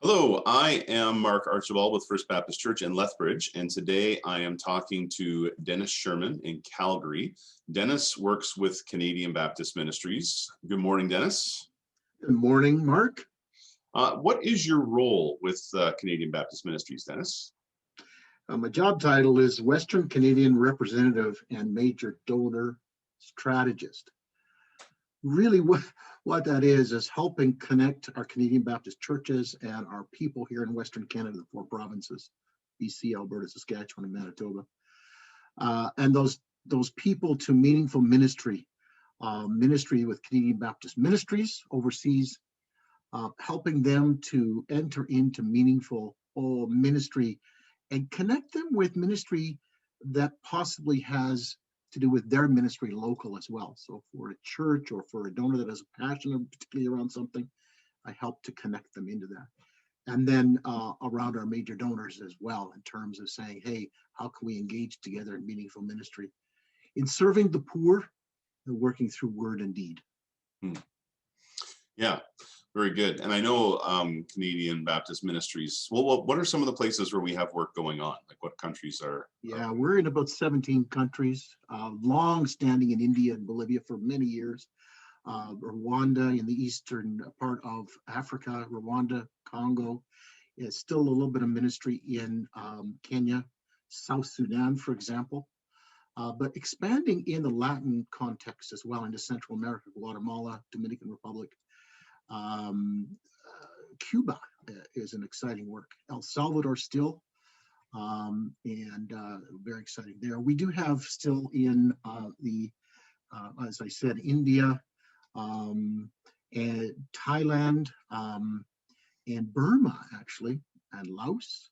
Hello, I am Mark Archibald with First Baptist Church in Lethbridge, and today I am talking to Dennis Shierman in Calgary. Dennis works with Canadian Baptist Ministries. Good morning, Dennis. Good morning, Mark. What is your role with Canadian Baptist Ministries, Dennis? My job title is Western Canadian Representative and Major Donor Strategist. Really, what that is helping connect our Canadian Baptist churches and our people here in Western Canada, the four provinces, BC, Alberta, Saskatchewan, and Manitoba. And those people to meaningful ministry. Ministry with Canadian Baptist Ministries overseas, helping them to enter into meaningful ministry and connect them with ministry that possibly has to do with their ministry local as well. So for a church or for a donor that has a passion particularly around something, I help to connect them into that. And then around our major donors as well, in terms of saying, hey, how can we engage together in meaningful ministry in serving the poor and working through word and deed. Yeah, very good. And I know Canadian Baptist Ministries, well, what are some of the places where we have work going on? Like what countries are? Yeah, we're in about 17 countries, long standing in India and Bolivia for many years. Rwanda in the eastern part of Africa, Rwanda, Congo. Is still a little bit of ministry in Kenya, South Sudan, for example. But expanding in the Latin context as well into Central America, Guatemala, Dominican Republic. Cuba is an exciting work. El Salvador still, and very exciting there. We do have still in as I said, India, and Thailand, and Burma actually, and Laos,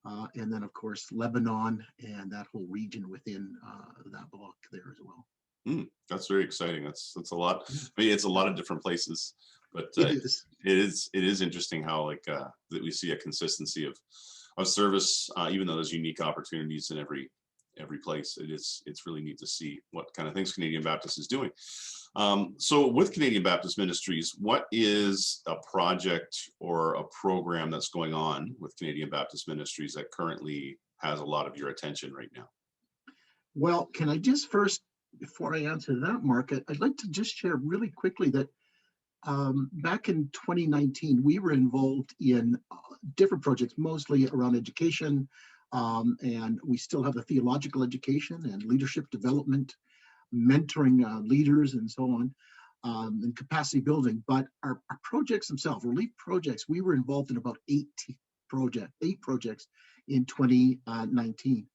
and then of course Lebanon and that whole region within that block there as well. That's very exciting. That's a lot. I mean, it's a lot of different places, but it is interesting how that we see a consistency of service, even though there's unique opportunities in every place. It's really neat to see what kind of things Canadian Baptist is doing. So with Canadian Baptist Ministries, what is a project or a program that's going on with Canadian Baptist Ministries that currently has a lot of your attention right now? Well, can I just first, before I answer that, Mark, I'd like to just share really quickly that back in 2019, we were involved in different projects, mostly around education, and we still have the theological education and leadership development, mentoring leaders and so on, and capacity building. But our projects themselves, relief projects, we were involved in about eight projects in 2019.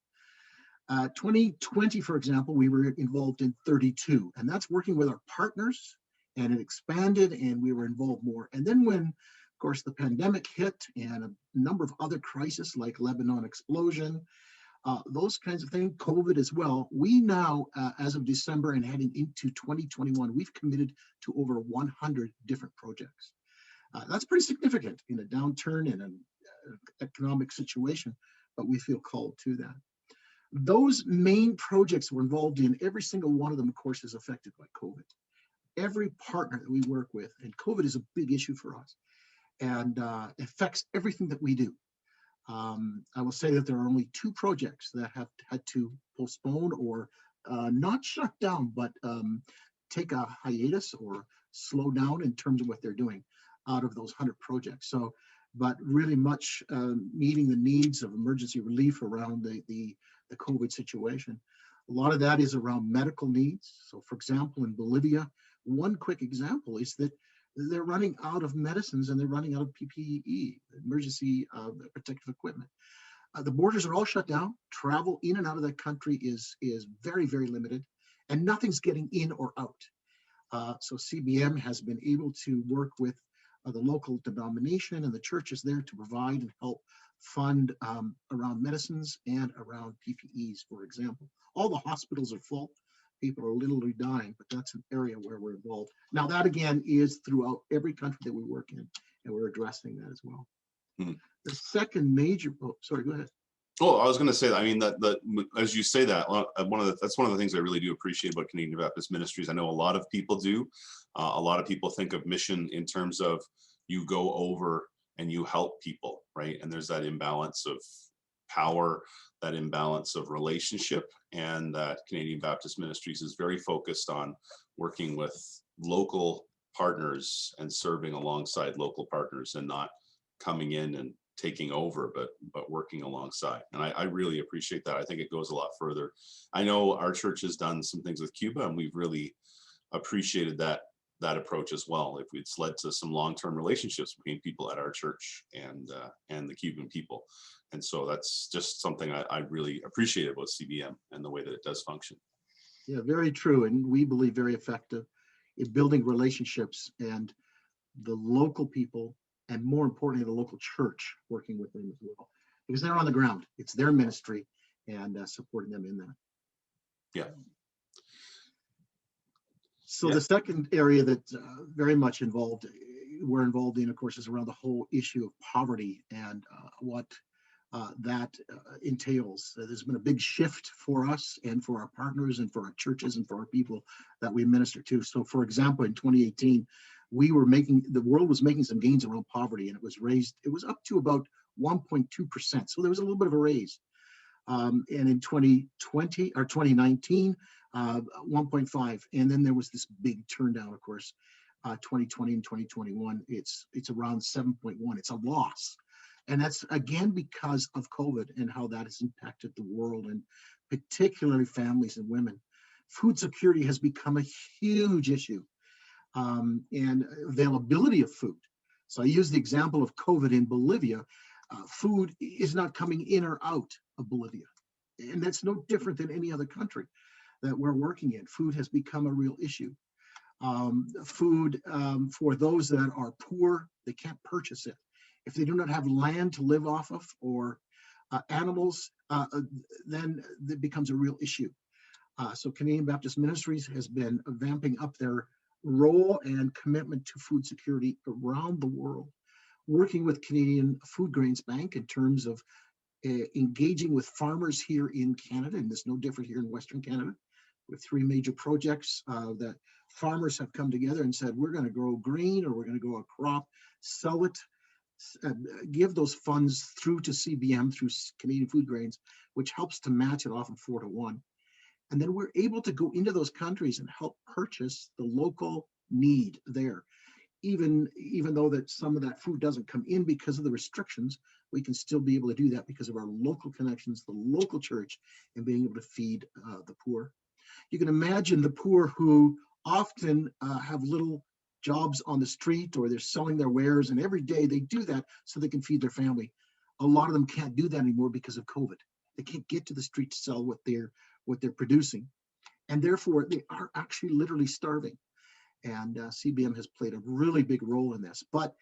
2020, for example, we were involved in 32, and that's working with our partners, and it expanded and we were involved more. And then when, of course, the pandemic hit and a number of other crises like Lebanon explosion, those kinds of things, COVID as well, we now, as of December and heading into 2021, we've committed to over 100 different projects. That's pretty significant in a downturn in an economic situation, but we feel called to that. Those main projects we're involved in, every single one of them, of course, is affected by COVID. Every partner that we work with, and COVID is a big issue for us, and affects everything that we do. I will say that there are only two projects that have had to postpone or not shut down, but take a hiatus or slow down in terms of what they're doing out of those 100 projects. So, but really much meeting the needs of emergency relief around the COVID situation. A lot of that is around medical needs. So for example, in Bolivia, one quick example is that they're running out of medicines and they're running out of PPE, emergency protective equipment. The borders are all shut down. Travel in and out of that country is very, very limited, and nothing's getting in or out. So CBM has been able to work with the local denomination and the churches there to provide and help fund around medicines and around PPEs, for example. All the hospitals are full. People are literally dying, but that's an area where we're involved. Now that again is throughout every country that we work in, and we're addressing that as well. The second major, sorry, go ahead. Oh, I was going to say that. I mean, that as you say that, that's one of the things I really do appreciate about Canadian Baptist Ministries. I know a lot of people do. A lot of people think of mission in terms of you go over and you help people, right? And there's that imbalance of power, that imbalance of relationship, and that Canadian Baptist Ministries is very focused on working with local partners and serving alongside local partners, and not coming in and taking over, but working alongside. And I really appreciate that. I think it goes a lot further. I know our church has done some things with Cuba, and we've really appreciated that approach as well. It's led to some long-term relationships between people at our church and the Cuban people. And so that's just something I really appreciate about CBM and the way that it does function. Yeah, very true. And we believe very effective in building relationships, and the local people, and more importantly, the local church working with them as well, because they're on the ground. It's their ministry, and supporting them in that. Yeah. So the second area that very much we're involved in, of course, is around the whole issue of poverty and what that entails. There's been a big shift for us and for our partners and for our churches and for our people that we minister to. So, for example, in 2018, the world was making some gains around poverty, and it was up to about 1.2%. So there was a little bit of a raise. And in 2020 or 2019, 1.5, and then there was this big turn down, of course. 2020 and 2021, it's around 7.1. It's a loss, and that's again because of COVID and how that has impacted the world, and particularly families and women. Food security has become a huge issue, and availability of food. So I use the example of COVID in Bolivia. Food is not coming in or out of Bolivia, and that's no different than any other country that we're working in. Food has become a real issue. Food for those that are poor, they can't purchase it. If they do not have land to live off of, or animals, then it becomes a real issue. So Canadian Baptist Ministries has been vamping up their role and commitment to food security around the world, working with Canadian Food Grains Bank in terms of engaging with farmers here in Canada, and it's no different here in Western Canada, with 3 major projects that farmers have come together and said, we're going to grow green, or we're going to grow a crop, sell it, give those funds through to CBM, through Canadian Food Grains, which helps to match it often 4-to-1. And then we're able to go into those countries and help purchase the local need there. Even though that some of that food doesn't come in because of the restrictions, we can still be able to do that because of our local connections, the local church, and being able to feed the poor. You can imagine the poor who often have little jobs on the street, or they're selling their wares, and every day they do that so they can feed their family. A lot of them can't do that anymore because of COVID. They can't get to the street to sell what they're producing, and therefore they are actually literally starving. And CBM has played a really big role in this. But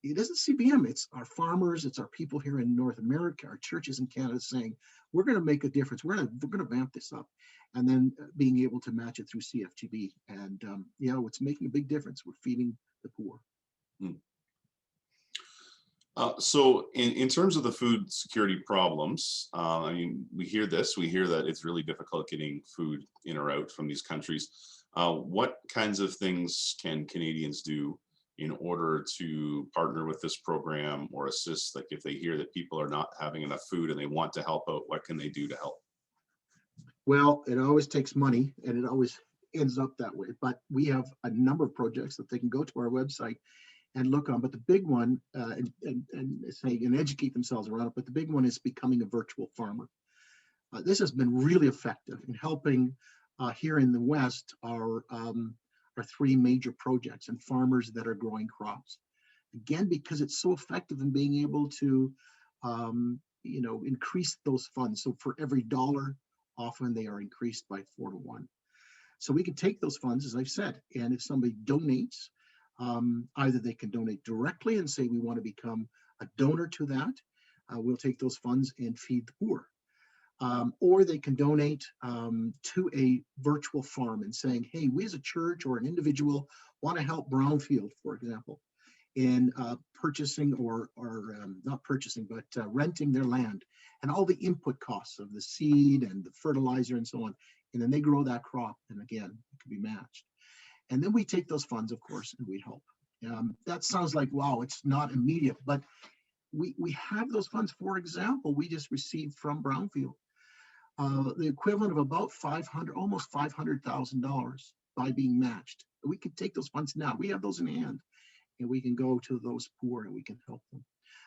it isn't CBM, it's our farmers, it's our people here in North America, our churches in Canada saying, we're going to make a difference. We're going to vamp this up, and then being able to match it through CFGB. And, it's making a big difference. We're feeding the poor. So in terms of the food security problems, we hear that it's really difficult getting food in or out from these countries. What kinds of things can Canadians do in order to partner with this program or assist? Like, if they hear that people are not having enough food and they want to help out, what can they do to help? Well, it always takes money, and it always ends up that way. But we have a number of projects that they can go to our website and look on. But the big one, and educate themselves around it. But the big one is becoming a virtual farmer. This has been really effective in helping here in the West our 3 major projects and farmers that are growing crops. Again, because it's so effective in being able to, increase those funds. So for every dollar, often they are increased by 4-to-1. So we can take those funds, as I've said, and if somebody donates, either they can donate directly and say, we want to become a donor to that. We'll take those funds and feed the poor. Or they can donate to a virtual farm and saying, hey, we as a church or an individual want to help Brownfield, for example, in purchasing or not purchasing, but renting their land and all the input costs of the seed and the fertilizer and so on. And then they grow that crop, and again, it can be matched. And then we take those funds, of course, and we help. That sounds like, wow, it's not immediate, but we have those funds. For example, we just received from Brownfield the equivalent of about almost $500,000 by being matched. We can take those funds now. We have those in hand, and we can go to those poor and we can help them.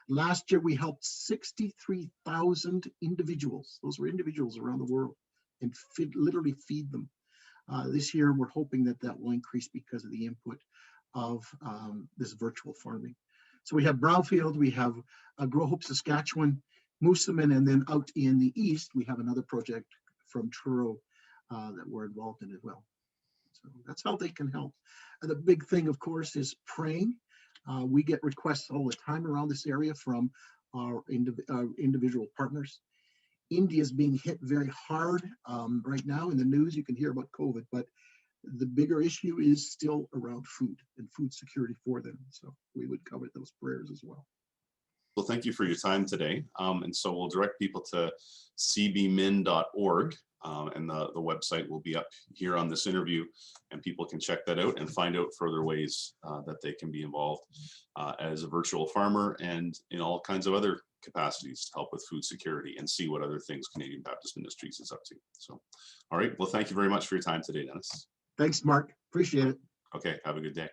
Last year, we helped 63,000 individuals. Those were individuals around the world, and literally feed them. This year, we're hoping that that will increase because of the input of this virtual farming. So we have Brownfield, we have Grow Hope Saskatchewan, Moosomin, and then out in the east, we have another project from Truro that we're involved in as well. So that's how they can help. And the big thing, of course, is praying. We get requests all the time around this area from our individual partners. India is being hit very hard right now. In the news, you can hear about COVID, but the bigger issue is still around food and food security for them. So we would cover those prayers as well. Well, thank you for your time today. And so we'll direct people to cbmin.org, and the website will be up here on this interview, and people can check that out and find out further ways that they can be involved as a virtual farmer and in all kinds of other capacities to help with food security, and see what other things Canadian Baptist Ministries is up to. So, all right. Well, thank you very much for your time today, Dennis. Thanks, Mark. Appreciate it. Okay. Have a good day.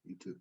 You too.